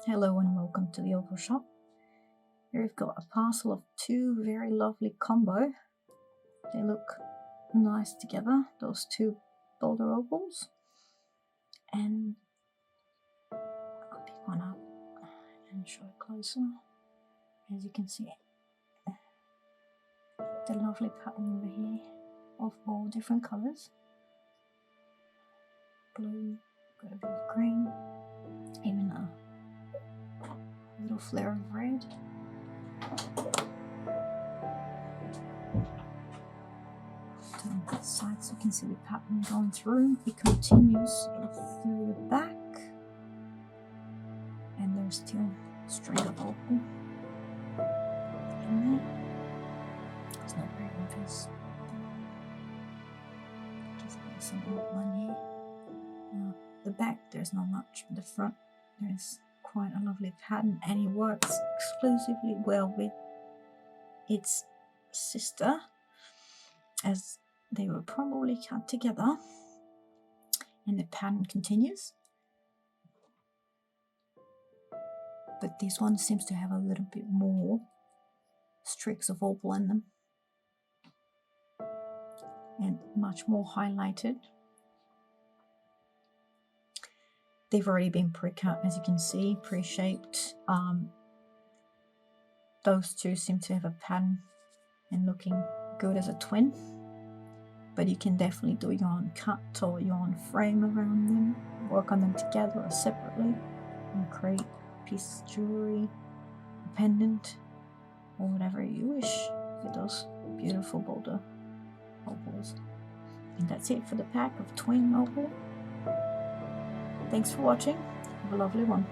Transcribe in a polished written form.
Hello and welcome to the OpalShop. Here we've got a parcel of two very lovely combo. They look nice together, those two Boulder Opals. And I'll pick one up and show it closer. As you can see, the lovely pattern over here of all different colours. Blue, got a bit of green, even a little flare of red. Turn that side so you can see the pattern going through. It continues through the back, and there's still straight of opal in there. It's not very obvious. Just got some outline here. The back there's not much, but the front there's quite a lovely pattern, and it works exclusively well with its sister, as they were probably cut together, and the pattern continues. But this one seems to have a little bit more streaks of opal in them and much more highlighted. They've already been pre-cut, as you can see, pre-shaped. Those two seem to have a pattern and looking good as a twin, but you can definitely do your own cut or your own frame around them, work on them together or separately, and create a piece of jewelry, a pendant, or whatever you wish with those beautiful Boulder opals. And that's it for the pack of twin opal. Thanks for watching. Have a lovely one.